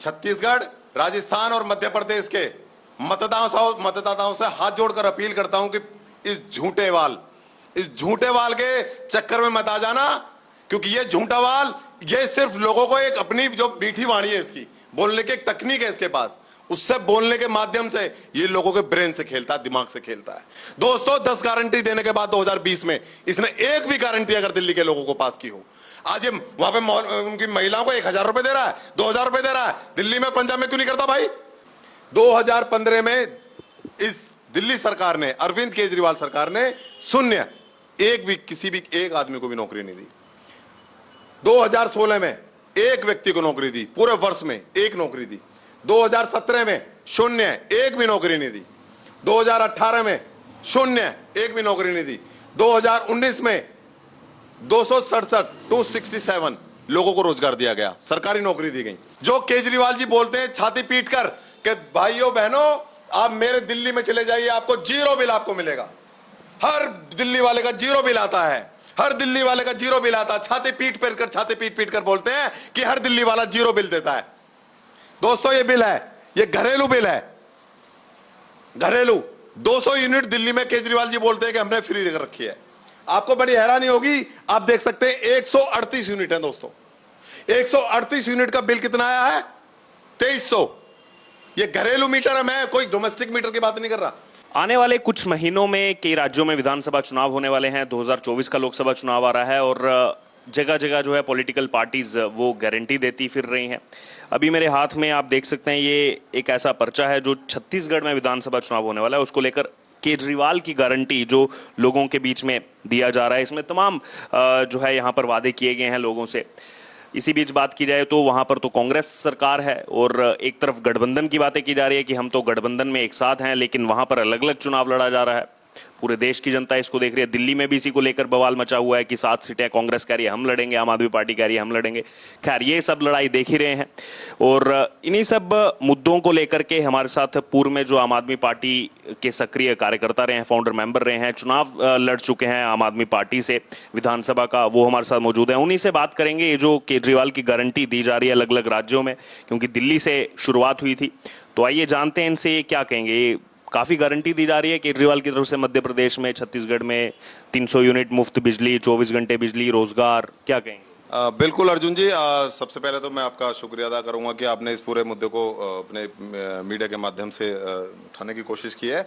छत्तीसगढ़, राजस्थान और मध्य प्रदेश के मतदाताओं से हाथ जोड़कर अपील करता हूं कि इस झूठे वाल के चक्कर में मत आ जाना, क्योंकि ये झूठा वाल ये सिर्फ लोगों को एक अपनी जो मीठी वाणी है इसकी बोलने की एक तकनीक है इसके पास, उससे बोलने के माध्यम से ये लोगों के ब्रेन से खेलता है, दिमाग से खेलता है। दोस्तों 10 गारंटी देने के बाद 2020 में इसने एक भी गारंटी अगर दिल्ली के लोगों को पास की हो, आज ये वहां पे उनकी महिलाओं को 1000 रुपए दे रहा है, 2000 रुपए दे रहा है, दिल्ली में पंजाब में क्यों नहीं करता भाई? 2015 में इस दिल्ली सरकार ने, अरविंद केजरीवाल सरकार ने शून्य, एक भी किसी भी एक आदमी को भी नौकरी नहीं दी। 2016 में एक व्यक्ति को नौकरी दी, पूरे वर्ष में एक नौकरी दी। 2017 में शून्य, एक भी नौकरी नहीं दी। 2018 में शून्य, एक भी नौकरी नहीं दी। 2019 में 267 लोगों को रोजगार दिया गया, सरकारी नौकरी दी गई। जो केजरीवाल जी बोलते हैं छाती पीट कर कि भाइयों बहनों आप मेरे दिल्ली में चले जाइए, आपको जीरो बिल आपको मिलेगा। हर दिल्ली वाले का जीरो बिल आता है, हर दिल्ली वाले का जीरो बिल आता है। छाती पीट कर बोलते हैं कि हर दिल्ली वाला जीरो बिल देता है। दोस्तों ये बिल है, ये घरेलू बिल है, घरेलू 200 यूनिट दिल्ली में केजरीवाल जी बोलते हैं कि हमने फ्री देकर रखी है। आपको बड़ी हैरानी होगी, आप देख सकते हैं 138 यूनिट है दोस्तों। 138 यूनिट का बिल कितना आया है? 2300। ये घरेलू मीटर है, मैं कोई डोमेस्टिक मीटर की बात नहीं कर रहा। आने वाले कुछ महीनों में कई राज्यों में विधानसभा चुनाव होने वाले हैं। 2024 का लोकसभा चुनाव आ रहा है और जगह जगह जो है पॉलिटिकल पार्टीज वो गारंटी देती फिर रही हैं। अभी मेरे हाथ में आप देख सकते हैं ये एक ऐसा पर्चा है जो छत्तीसगढ़ में विधानसभा चुनाव होने वाला है, उसको लेकर केजरीवाल की गारंटी जो लोगों के बीच में दिया जा रहा है, इसमें तमाम जो है यहाँ पर वादे किए गए हैं लोगों से। इसी बीच बात की जाए तो वहाँ पर तो कांग्रेस सरकार है और एक तरफ गठबंधन की बातें की जा रही है कि हम तो गठबंधन में एक साथ हैं, लेकिन वहाँ पर अलग अलग चुनाव लड़ा जा रहा है। पूरे देश की जनता इसको देख रही है। दिल्ली में भी इसी को लेकर बवाल मचा हुआ है कि 7 सीटें कांग्रेस कह रही है हम लड़ेंगे, आम आदमी पार्टी कह रही है हम लड़ेंगे। खैर ये सब लड़ाई देख ही रहे हैं और इन्हीं सब मुद्दों को लेकर के हमारे साथ पूर्व में जो आम आदमी पार्टी के सक्रिय कार्यकर्ता रहे हैं, फाउंडर मेंबर रहे हैं, चुनाव लड़ चुके हैं आम आदमी पार्टी से विधानसभा का, वो हमारे साथ मौजूद हैं। उन्हीं से बात करेंगे ये जो केजरीवाल की गारंटी दी जा रही है अलग अलग राज्यों में, क्योंकि दिल्ली से शुरुआत हुई थी। तो आइए जानते हैं इनसे ये क्या कहेंगे। काफ़ी गारंटी दी जा रही है केजरीवाल की तरफ से मध्य प्रदेश में, छत्तीसगढ़ में 300 यूनिट मुफ्त बिजली, 24 घंटे बिजली, रोजगार, क्या कहेंगे? बिल्कुल अर्जुन जी, सबसे पहले तो मैं आपका शुक्रिया अदा करूंगा कि आपने इस पूरे मुद्दे को अपने मीडिया के माध्यम से उठाने की कोशिश की है।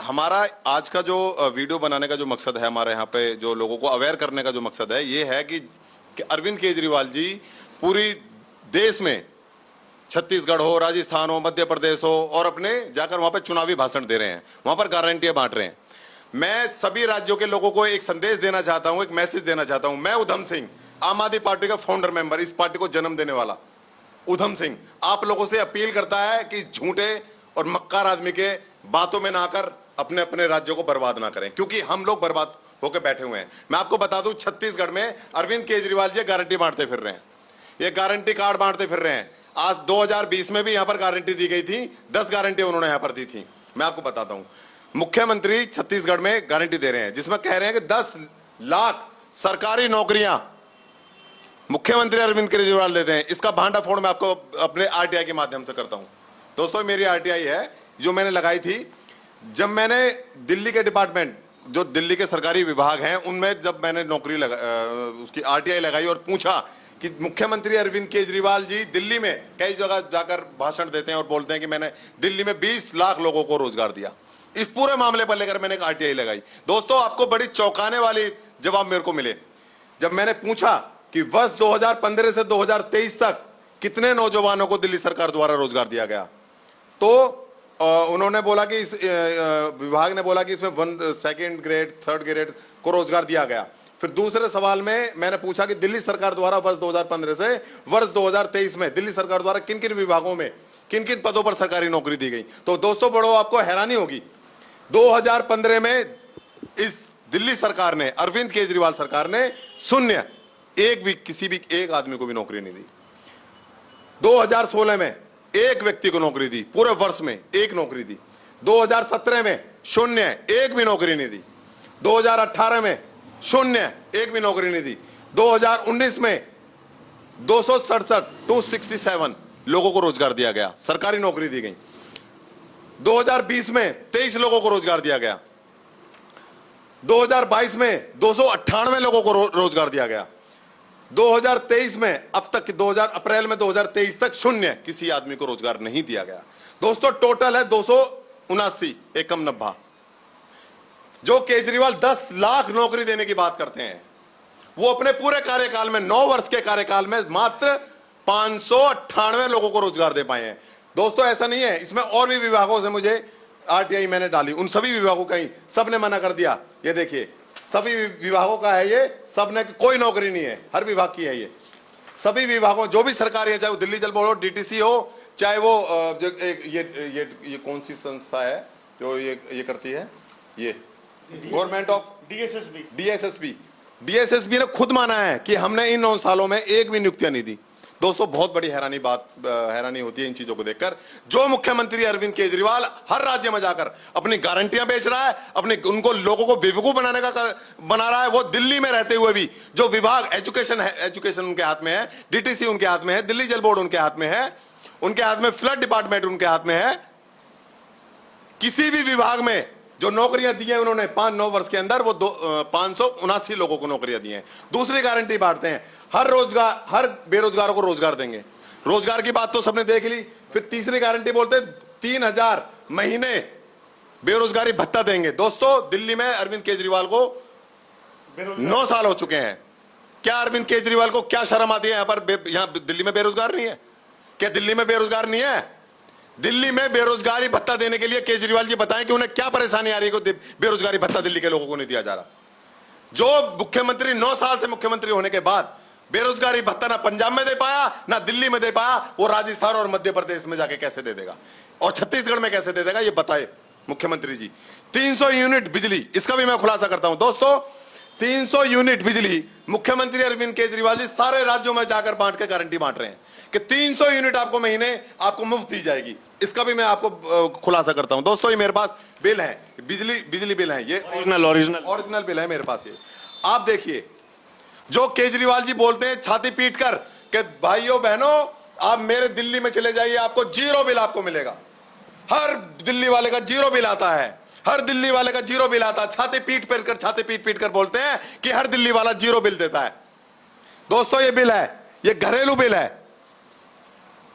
हमारा आज का जो वीडियो बनाने का जो मकसद है, हमारे यहाँ पे जो लोगों को अवेयर करने का जो मकसद है, ये है कि अरविंद केजरीवाल जी पूरी देश में, छत्तीसगढ़ हो, राजस्थान हो, मध्य प्रदेश हो, और अपने जाकर वहां पर चुनावी भाषण दे रहे हैं, वहां पर गारंटियां बांट रहे हैं। मैं सभी राज्यों के लोगों को एक संदेश देना चाहता हूं, एक मैसेज देना चाहता हूं। मैं उधम सिंह, आम आदमी पार्टी का फाउंडर मेंबर, इस पार्टी को जन्म देने वाला उधम सिंह, आप लोगों से अपील करता है कि झूठे और मक्कार आदमी के बातों में ना आकर अपने अपने राज्यों को बर्बाद ना करें, क्योंकि हम लोग बर्बाद होकर बैठे हुए हैं। मैं आपको बता दूं, छत्तीसगढ़ में अरविंद केजरीवाल जी गारंटी बांटते फिर रहे हैं, ये गारंटी कार्ड बांटते फिर रहे हैं। आज 2020 में भी यहां पर गारंटी दी गई थी, 10 गारंटी उन्होंने यहां पर दी थी। मैं आपको बताता हूं, मुख्यमंत्री छत्तीसगढ़ में गारंटी दे रहे हैं जिसमें कह रहे हैं कि 10 लाख सरकारी नौकरियां मुख्यमंत्री अरविंद केजरीवाल देते हैं। इसका भांडाफोड़ मैं आपको अपने आरटीआई के माध्यम से करता हूं। दोस्तों मेरी आरटीआई है जो मैंने लगाई थी, जब मैंने दिल्ली के डिपार्टमेंट, जो दिल्ली के सरकारी विभाग हैं, उनमें जब मैंने नौकरी उसकी आरटीआई लगाई और पूछा कि मुख्यमंत्री अरविंद केजरीवाल जी दिल्ली में कई जगह जाकर भाषण देते हैं और बोलते हैं कि मैंने दिल्ली में 20 लाख लोगों को रोजगार दिया। इस पूरे मामले पर लेकर मैंने एक आरटीआई लगाई। दोस्तों आपको बड़ी चौंकाने वाली जवाब मेरे को मिले। जब मैंने पूछा कि वर्ष 2015 से 2023 तक कितने नौजवानों को दिल्ली सरकार द्वारा रोजगार दिया गया, तो उन्होंने बोला कि इस विभाग ने बोला कि इसमें सेकंड ग्रेड, थर्ड ग्रेड को रोजगार दिया गया। फिर दूसरे सवाल में मैंने पूछा कि दिल्ली सरकार द्वारा वर्ष 2015 से वर्ष 2023 में दिल्ली सरकार द्वारा किन किन विभागों में किन किन पदों पर सरकारी नौकरी दी गई। तो दोस्तों बड़ो आपको हैरानी होगी, 2015 में इस दिल्ली सरकार ने, अरविंद केजरीवाल सरकार ने शून्य, एक भी किसी भी एक आदमी को भी नौकरी नहीं दी। 2016 में एक व्यक्ति को नौकरी दी, पूरे वर्ष में एक नौकरी दी। 2017 में शून्य, एक भी नौकरी नहीं दी। 2018 में शून्य, एक भी नौकरी नहीं दी। 2019 में 267 लोगों को रोजगार दिया गया, सरकारी नौकरी दी गई। 2020 में 23 लोगों को रोजगार दिया गया। 2022 में 298 लोगों को रोजगार दिया गया। 2023 में अब तक 2000 अप्रैल में 2023 तक शून्य, किसी आदमी को रोजगार नहीं दिया गया। दोस्तों टोटल है 279 एकम नब्बा। जो केजरीवाल 10 लाख नौकरी देने की बात करते हैं, वो अपने पूरे कार्यकाल में 9 वर्ष के कार्यकाल में मात्र 598 लोगों को रोजगार दे पाए हैं। दोस्तों ऐसा नहीं है, इसमें और भी विभागों से मुझे आरटीआई मैंने डाली, उन सभी विभागों का ही सबने मना कर दिया। ये देखिए सभी विभागों का है, ये सबने कोई नौकरी नहीं है, हर विभाग की है ये। सभी विभागों जो भी सरकारी है, चाहे वो दिल्ली जल बोर्ड हो, डीटीसी हो, चाहे वो जो ये कौन सी संस्था है जो ये करती है, ये गवर्नमेंट ऑफ डीएसएसबी ने खुद माना है कि हमने इन 9 सालों में एक भी नियुक्तियां नहीं दी। दोस्तों बहुत बड़ी हैरानी होती है इन चीजों को देखकर। जो मुख्यमंत्री अरविंद केजरीवाल हर राज्य में जाकर अपनी गारंटियां बेच रहा है, अपने उनको लोगों को बेवकूफ बना रहा है, वो दिल्ली में रहते हुए भी जो विभाग एजुकेशन उनके हाथ में है, डीटीसी उनके हाथ में है, दिल्ली जल बोर्ड उनके हाथ में है, उनके हाथ में फ्लड डिपार्टमेंट उनके हाथ में है, किसी भी विभाग में जो नौकरियां दी हैं उन्होंने 5-9 वर्ष के अंदर वो 579 लोगों को नौकरियां दी हैं। दूसरी गारंटी बांटते हैं, हर बेरोजगारों को रोजगार देंगे। रोजगार की बात तो सबने देख ली। फिर तीसरी गारंटी बोलते हैं 3000 महीने बेरोजगारी भत्ता देंगे। दोस्तों दिल्ली में अरविंद केजरीवाल को 9 साल हो चुके हैं। क्या अरविंद केजरीवाल को क्या शर्म आती है यहाँ दिल्ली में बेरोजगार नहीं है? क्या दिल्ली में बेरोजगार नहीं है? दिल्ली में बेरोजगारी भत्ता देने के लिए केजरीवाल जी बताएं कि उन्हें क्या परेशानी आ रही है, बेरोजगारी भत्ता दिल्ली के लोगों को नहीं दिया जा रहा। जो मुख्यमंत्री 9 साल से मुख्यमंत्री होने के बाद बेरोजगारी भत्ता ना पंजाब में दे पाया ना दिल्ली में दे पाया, वो राजस्थान और मध्य प्रदेश में जाके कैसे दे देगा और छत्तीसगढ़ में कैसे दे देगा, ये बताए मुख्यमंत्री जी। 300 यूनिट बिजली, इसका भी मैं खुलासा करता हूं। दोस्तों 300 यूनिट बिजली मुख्यमंत्री अरविंद केजरीवाल जी सारे राज्यों में जाकर बांट के गारंटी बांट रहे हैं कि 300 यूनिट आपको महीने आपको मुफ्त दी जाएगी। इसका भी मैं आपको खुलासा करता हूं। दोस्तों ये मेरे पास बिल है, बिजली बिल है, ये ओरिजिनल बिल है मेरे पास। ये आप देखिए, जो केजरीवाल जी बोलते हैं छाती पीट कर कि भाइयों बहनों आप मेरे दिल्ली में चले जाइए, आपको 0 बिल आपको मिलेगा। हर दिल्ली वाले का 0 बिल आता है, हर दिल्ली वाले का 0 बिल आता है। छाती पीट कर बोलते हैं कि हर दिल्ली वाला 0 बिल देता है। दोस्तों ये बिल है, ये घरेलू बिल है,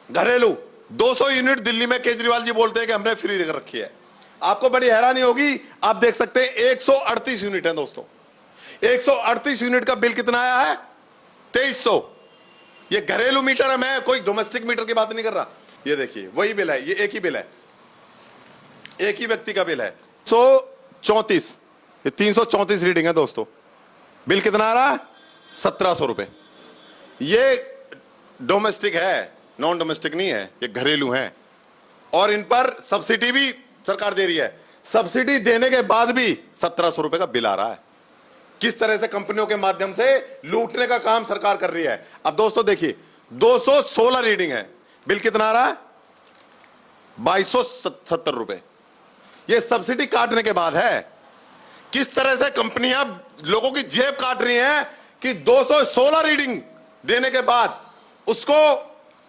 घरेलू 200 यूनिट दिल्ली में केजरीवाल जी बोलते हैं कि हमने फ्री देकर रखी है। आपको बड़ी हैरानी होगी, आप देख सकते हैं 138 यूनिट है। दोस्तों 138 यूनिट का बिल कितना आया है? 2300। ये घरेलू मीटर है, मैं कोई डोमेस्टिक मीटर की बात नहीं कर रहा। ये देखिए वही बिल है, ये एक ही बिल है, एक ही व्यक्ति का बिल है। 134, ये 334 रीडिंग है। दोस्तों बिल कितना आ रहा है? 1700 रुपए। ये डोमेस्टिक है, नॉन डोमेस्टिक नहीं है, ये घरेलू है। और इन पर सब्सिडी भी सरकार दे रही है। सब्सिडी देने के बाद भी 1700 रुपए का बिल आ रहा है। किस तरह से कंपनियों के माध्यम से लूटने का काम सरकार कर रही है। अब दोस्तों देखिए 216 रीडिंग है, बिल कितना आ रहा है? 2270 रुपए। ये सब्सिडी काटने के बाद है। किस तरह से कंपनियां लोगों की जेब काट रही हैं कि 216 रीडिंग देने के बाद उसको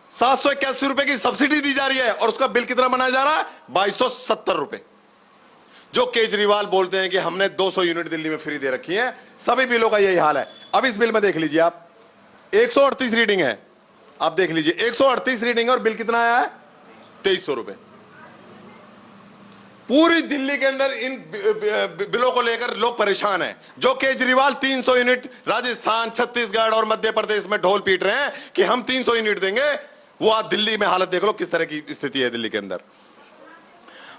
781 रुपए की सब्सिडी दी जा रही है और उसका बिल कितना बनाया जा रहा है? 2270 रुपए। जो केजरीवाल बोलते हैं कि हमने 200 यूनिट दिल्ली में फ्री दे रखी है, सभी बिलों का यही हाल है। अब इस बिल में देख लीजिए आप, 138 रीडिंग है, आप देख लीजिए 138 रीडिंग और बिल कितना आया है? 2300 रुपए। पूरी दिल्ली के अंदर इन बिलों को लेकर लोग परेशान हैं। जो केजरीवाल 300 यूनिट राजस्थान, छत्तीसगढ़ और मध्य प्रदेश में ढोल पीट रहे हैं कि हम 300 यूनिट देंगे, वो आज दिल्ली में हालत देख लो किस तरह की स्थिति है दिल्ली के अंदर।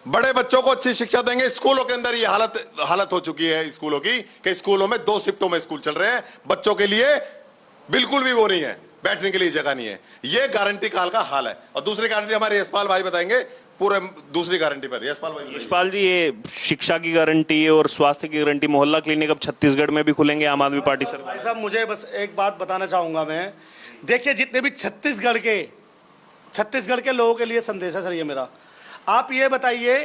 बड़े बच्चों को अच्छी शिक्षा देंगे, स्कूलों के अंदर ये हालत हो चुकी है स्कूलों की कि स्कूलों में 2 शिफ्टों में स्कूल चल रहे हैं। बच्चों के लिए बिल्कुल भी वो नहीं है, बैठने के लिए जगह नहीं है। ये गारंटी काल का हाल है। और दूसरी गारंटी हमारे यशपाल भाई बताएंगे पूरे दूसरी गारंटी पर। यशपाल जी, ये शिक्षा की गारंटी और स्वास्थ्य की गारंटी, मोहल्ला क्लिनिक अब छत्तीसगढ़ में भी खुलेंगे आम आदमी पार्टी सरकार। भाई साहब मुझे बस एक बात बताना चाहूंगा मैं, देखिए जितने भी छत्तीसगढ़ के लोगों के लिए संदेश है सर ये मेरा। आप ये बताइए,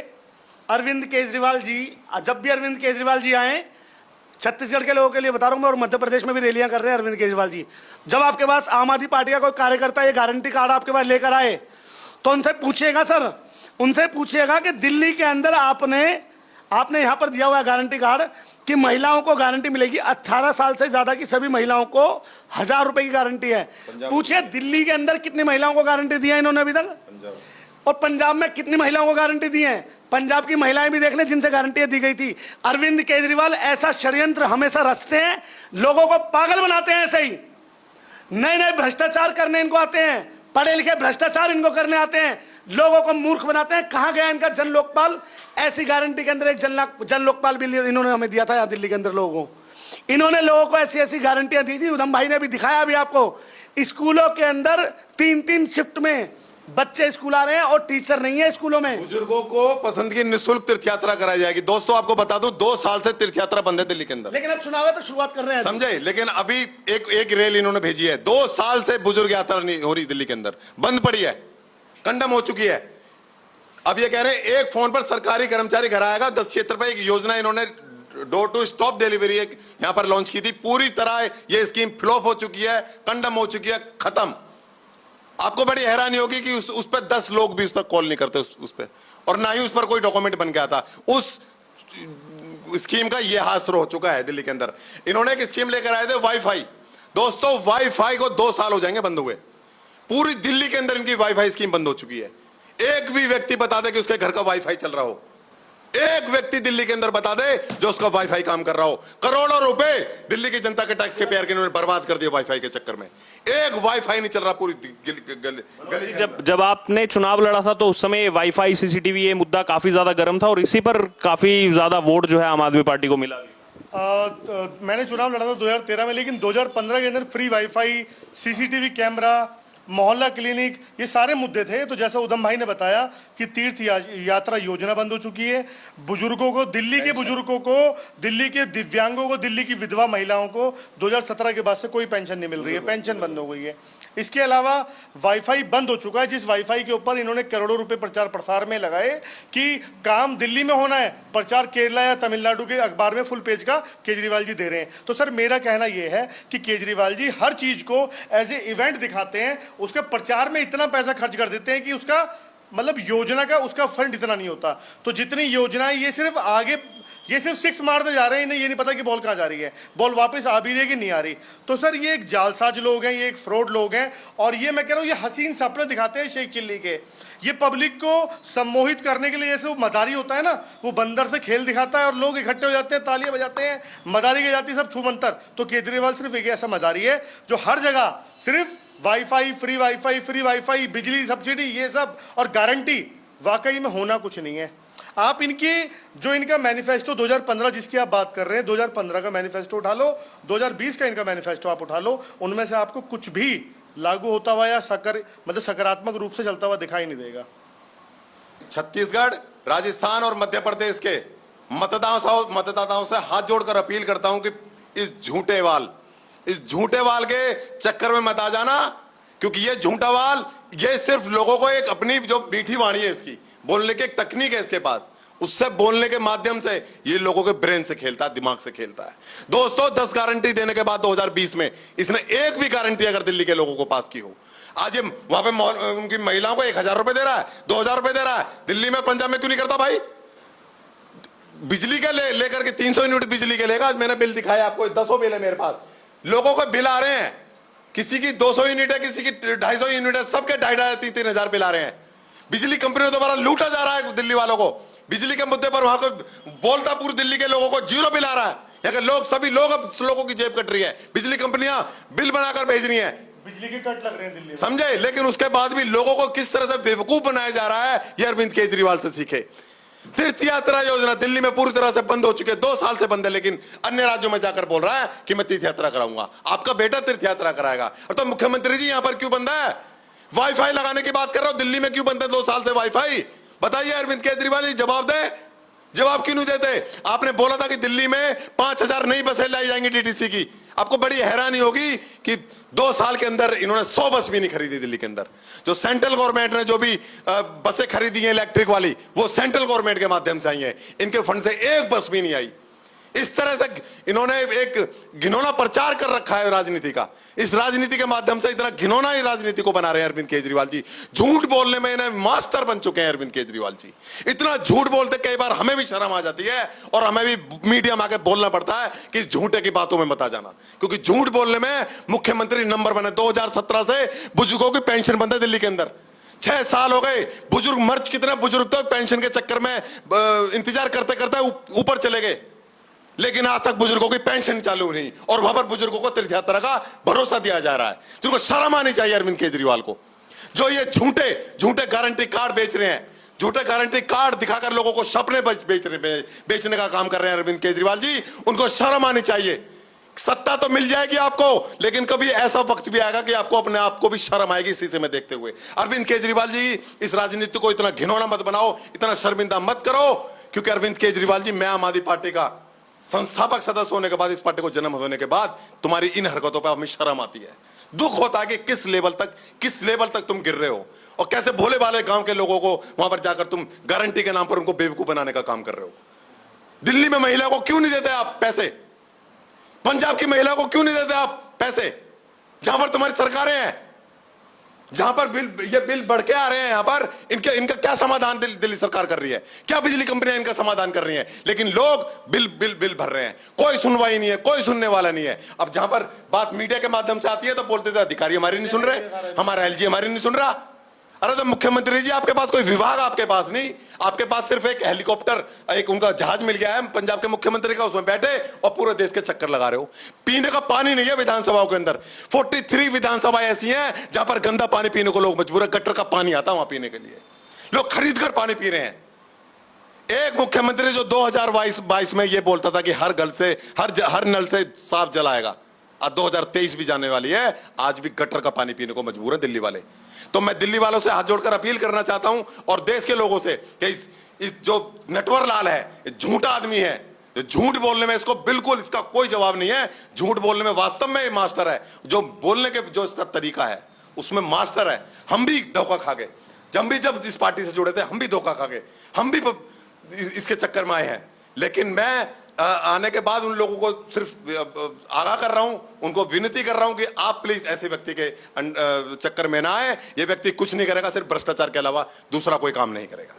अरविंद केजरीवाल जी, जब भी अरविंद केजरीवाल जी आए छत्तीसगढ़ के लोगों के लिए बता रहा हूँ मैं, और मध्य प्रदेश में भी रैलियां कर रहे हैं अरविंद केजरीवाल जी। जब आपके पास आम आदमी पार्टी का कोई कार्यकर्ता ये गारंटी कार्ड आपके पास लेकर आए तो उनसे पूछिएगा सर, उनसे पूछिएगा कि दिल्ली के अंदर आपने यहाँ पर दिया हुआ है गारंटी कार्ड कि महिलाओं को गारंटी मिलेगी 18 साल से ज्यादा की सभी महिलाओं को 1000 रुपए की गारंटी है। पूछिए दिल्ली के अंदर कितनी महिलाओं को गारंटी दी है इन्होंने अभी तक, और पंजाब में कितनी महिलाओं को गारंटी दी है। पंजाब की महिलाएं भी देख लें जिनसे गारंटी दी गई थी। अरविंद केजरीवाल ऐसा षड्यंत्र हमेशा रचते हैं, लोगों को पागल बनाते हैं। ऐसे ही नए नए भ्रष्टाचार करने इनको आते हैं, पढ़े लिखे भ्रष्टाचार इनको करने आते हैं, लोगों को मूर्ख बनाते हैं। कहां गया इनका जन लोकपाल? ऐसी गारंटी के अंदर एक जन लोकपाल बिल इन्होंने हमें दिया था यहाँ दिल्ली के अंदर लोगों को। इन्होंने लोगों को ऐसी ऐसी गारंटियां दी थी, उधम भाई ने भी दिखाया अभी आपको। स्कूलों के अंदर 3-3 शिफ्ट में बच्चे स्कूल आ रहे हैं और टीचर नहीं है स्कूलों में। बुजुर्गों को पसंद की निःशुल्क तीर्थ यात्रा कराई जाएगी। दोस्तों आपको बता दूं 2 साल से तीर्थ यात्रा बंद है दिल्ली के अंदर, लेकिन अब चुनाव है तो शुरुआत कर रहे हैं, समझे। लेकिन अभी एक रेल इन्होंने भेजी है। 2 साल से बुजुर्ग यात्रा नहीं हो रही दिल्ली के अंदर, बंद पड़ी है, कंडम हो चुकी है। अब ये कह रहे हैं एक फोन पर सरकारी कर्मचारी घर आएगा। 10 क्षेत्र पर एक योजना इन्होंने डोर टू स्टॉप डिलीवरी यहां पर लॉन्च की थी। पूरी तरह ये स्कीम फ्लॉप हो चुकी है, कंडम हो चुकी है, खत्म। आपको बड़ी हैरानी होगी कि उस पर 10 लोग भी उस पर कॉल नहीं करते उस पर, और ना ही उस पर कोई डॉक्यूमेंट बन के आता। उस स्कीम का ये हासिल हो चुका है दिल्ली के अंदर। इन्होंने एक स्कीम लेकर आए थे वाईफाई। दोस्तों वाईफाई को 2 साल हो जाएंगे बंद हुए। पूरी दिल्ली के अंदर इनकी वाईफाई स्कीम बंद हो चुकी है। एक भी व्यक्ति बता दे कि उसके घर का वाईफाई चल रहा हो, एक व्यक्ति दिल्ली के अंदर बता दे जो उसका वाईफाई काम कर रहा हो। करोड़ों रुपए दिल्ली की जनता के टैक्स के पेयर के इन्होंने बर्बाद कर दिए वाईफाई के चक्कर में। एक वाईफाई नहीं चल रहा पूरी गली। जब आपने चुनाव लड़ा था तो उस समय वाईफाई सीसीटीवी ये मुद्दा काफी ज्यादा गर्म था और इसी पर काफी ज्यादा वोट जो है आम आदमी पार्टी को मिला। मैंने चुनाव लड़ा था 2013 में, लेकिन 2015 के अंदर फ्री वाईफाई, सीसीटीवी कैमरा, मोहल्ला क्लिनिक, ये सारे मुद्दे थे। तो जैसा उधम भाई ने बताया कि तीर्थ यात्रा योजना बंद हो चुकी है। बुजुर्गों को, दिल्ली के बुजुर्गों को, दिल्ली के दिव्यांगों को, दिल्ली की विधवा महिलाओं को 2017 के बाद से कोई पेंशन नहीं मिल रही है, पेंशन बंद हो गई है। इसके अलावा वाईफाई बंद हो चुका है, जिस वाईफाई के ऊपर इन्होंने करोड़ों रुपए प्रचार प्रसार में लगाए कि काम दिल्ली में होना है, प्रचार केरला या तमिलनाडु के अखबार में फुल पेज का केजरीवाल जी दे रहे हैं। तो सर मेरा कहना यह है कि केजरीवाल जी हर चीज को एज ए इवेंट दिखाते हैं, उसके प्रचार में इतना पैसा खर्च कर देते हैं कि उसका मतलब योजना का उसका फंड इतना नहीं होता। तो जितनी योजनाएं ये सिर्फ आगे, ये सिर्फ 6 मारते जा रहे हैं, इन्हें ये नहीं पता कि बॉल कहाँ जा रही है, बॉल वापस आ भी रही है कि नहीं आ रही। तो सर ये एक जालसाज लोग हैं, ये एक फ्रॉड लोग हैं, और ये मैं कह रहा हूँ ये हसीन सपने दिखाते हैं शेख चिल्ली के। ये पब्लिक को सम्मोहित करने के लिए, जैसे वो मदारी होता है ना, वो बंदर से खेल दिखाता है और लोग इकट्ठे हो जाते हैं, तालियां बजाते हैं, मदारी की जाती है सब छूमंतर। तो केजरीवाल सिर्फ एक ऐसा मदारी है जो हर जगह सिर्फ वाईफाई, फ्री वाईफाई, बिजली सब्सिडी, ये सब, और गारंटी वाकई में होना कुछ नहीं है। आप इनकी जो इनका मैनिफेस्टो 2015 जिसकी आप बात कर रहे हैं, 2015 का मैनिफेस्टो उठा लो, 2020 का इनका मैनिफेस्टो आप उठा लो, उनमें से आपको कुछ भी लागू होता हुआ या सकारात्मक रूप से चलता हुआ दिखाई नहीं देगा। छत्तीसगढ़, राजस्थान और मध्य प्रदेश के मतदाताओं से हाथ जोड़कर अपील करता हूं कि इस झूठे वाल के चक्कर में मत आ जाना, क्योंकि ये झूठा वाल ये सिर्फ लोगों को एक अपनी जो मीठी वाणी है, इसकी बोलने की एक तकनीक है इसके पास, उससे बोलने के माध्यम से ये लोगों के ब्रेन से खेलता है, दिमाग से खेलता है। दोस्तों 10 गारंटी देने के बाद 2020 में इसने एक भी गारंटी अगर दिल्ली के लोगों को पास की हो, आज ये वहां पे उनकी महिलाओं को 1000 रुपए दे रहा है, 2000 रुपए दे रहा है, दिल्ली में पंजाब में क्यों नहीं करता भाई? बिजली के लेकर के 300 यूनिट बिजली के लेगा। आज मैंने बिल दिखाया आपको, 10 बिल है मेरे पास, लोगों को बिल आ रहे हैं, किसी की 200 यूनिट है, किसी की 250 यूनिट है, सबके 2,500-3,000 3,000 बिल आ रहे हैं। बिजली कंपनियों द्वारा लूटा जा रहा है दिल्ली वालों को। बिजली के मुद्दे पर वहां को बोलता पूरे दिल्ली के लोगों को 0 बिल आ रहा है। यहाँ लोग सभी लोग अब लोगों की जेब कट रही है, बिजली कंपनियां बिल बनाकर भेज रही हैं, बिजली के कट लग रहे हैं दिल्ली में, समझे। लेकिन उसके बाद भी लोगों को किस तरह से बेवकूफ बनाया जा रहा है, ये अरविंद केजरीवाल से सीखे। तीर्थ यात्रा योजना दिल्ली में पूरी तरह से बंद हो चुकी है, 2 साल से बंद है, लेकिन अन्य राज्यों में जाकर बोल रहा है कि मैं तीर्थ यात्रा कराऊंगा। आपका बेटा तीर्थ यात्रा कराएगा। और तो मुख्यमंत्री जी यहां पर क्यों बंद है? वाईफाई लगाने की बात कर रहा हूं, दिल्ली में क्यों बंद है 2 साल से वाईफाई? बताइए अरविंद केजरीवाल जी, जवाब दे। जवाब क्यों नहीं देते? आपने बोला था कि दिल्ली में 5000 नई बसें लाई जाएंगी डीटीसी की। आपको बड़ी हैरानी होगी कि 2 साल के अंदर इन्होंने 100 बस भी नहीं खरीदी दिल्ली के अंदर। जो सेंट्रल गवर्नमेंट ने जो भी बसें खरीदी हैं इलेक्ट्रिक वाली, वो सेंट्रल गवर्नमेंट के माध्यम से आई हैं, इनके फंड से एक बस भी नहीं आई। इस तरह से इन्होंने एक घिनौना प्रचार कर रखा है राजनीति का। इस राजनीति के माध्यम से इतना घिनौना ही राजनीति को बना रहे हैं अरविंद केजरीवाल जी। झूठ बोलने में इन्हें मास्टर बन चुके हैं अरविंद केजरीवाल जी। इतना झूठ बोलते कई बार हमें भी शर्म आ जाती है और हमें भी मीडिया में आके बोलना पड़ता है कि झूठे की बातों में मत आ जाना, क्योंकि झूठ बोलने में मुख्यमंत्री नंबर बने। 2017 से बुजुर्गों की पेंशन बंद है दिल्ली के अंदर। 6 साल हो गए, बुजुर्ग मर्ज कितने बुजुर्ग तो पेंशन के चक्कर में इंतजार करते करते ऊपर चले गए, लेकिन आज तक बुजुर्गों की पेंशन चालू नहीं और वहां पर बुजुर्गों को तीर्थ यात्रा का भरोसा दिया जा रहा है। जिनको शर्म आनी चाहिए अरविंद केजरीवाल को, जो ये झूठे गारंटी कार्ड बेच रहे हैं, झूठे गारंटी कार्ड दिखाकर लोगों को सपने बेचने का काम कर रहे हैं अरविंद केजरीवाल जी। उनको शर्म आनी चाहिए। सत्ता तो मिल जाएगी आपको, लेकिन कभी ऐसा वक्त भी आएगा कि आपको अपने आप को भी शर्म आएगी शीशे में देखते हुए। अरविंद केजरीवाल जी, इस राजनीति को इतना घिनौना मत बनाओ, इतना शर्मिंदा मत करो, क्योंकि अरविंद केजरीवाल जी, मैं आम आदमी पार्टी का संस्थापक सदस्य होने के बाद, इस पार्टी को जन्म होने के बाद तुम्हारी इन हरकतों पर हमें शर्म आती है। दुख होता है कि किस लेवल तक तुम गिर रहे हो और कैसे भोले भाले गांव के लोगों को वहां पर जाकर तुम गारंटी के नाम पर उनको बेवकूफ बनाने का काम कर रहे हो। दिल्ली में महिला को क्यों नहीं देते आप पैसे? पंजाब की महिला को क्यों नहीं देते आप पैसे, जहां पर तुम्हारी सरकारें हैं, जहां पर ये बिल बढ़ के आ रहे हैं? यहां पर इनका क्या समाधान दिल्ली सरकार कर रही है? क्या बिजली कंपनियां इनका समाधान कर रही हैं? लेकिन लोग बिल भर रहे हैं, कोई सुनवाई नहीं है, कोई सुनने वाला नहीं है। अब जहां पर बात मीडिया के माध्यम से आती है तो बोलते थे अधिकारी हमारी नहीं सुन रहे, हमारा एलजी हमारी नहीं सुन रहा। अरे तो मुख्यमंत्री जी, आपके पास कोई विभाग आपके पास नहीं, आपके पास सिर्फ एक हेलीकॉप्टर, एक उनका जहाज मिल गया है पंजाब के मुख्यमंत्री का, उसमें बैठे और पूरे देश के चक्कर लगा रहे हो। पीने का पानी नहीं है विधानसभाओं के अंदर। 43 विधानसभा ऐसी हैं जहां पर गंदा पानी पीने को लोग मजबूर है। गटर का पानी आता है वहां पीने के लिए, लोग खरीद कर पानी पी रहे हैं। एक मुख्यमंत्री जो 2022 में ये बोलता था कि हर नल से साफ जल आएगा, आज 2023 भी जाने वाली है, आज भी गटर का पानी पीने को मजबूर है दिल्ली वाले। तो मैं दिल्ली वालों से हाथ जोड़कर अपील करना चाहता हूं और देश के लोगों से कि इस जो नटवर लाल है, झूठा आदमी है, झूठ बोलने में इसका कोई जवाब नहीं है। झूठ बोलने में वास्तव में ये मास्टर है, जो बोलने के जो इसका तरीका है उसमें मास्टर है। हम भी धोखा खा गए, जब इस पार्टी से जुड़े थे हम भी धोखा खा गए, हम भी इसके चक्कर में आए हैं। लेकिन मैं आने के बाद उन लोगों को सिर्फ आगाह कर रहा हूं, उनको विनती कर रहा हूं कि आप प्लीज ऐसे व्यक्ति के चक्कर में ना आए। ये व्यक्ति कुछ नहीं करेगा, सिर्फ भ्रष्टाचार के अलावा दूसरा कोई काम नहीं करेगा।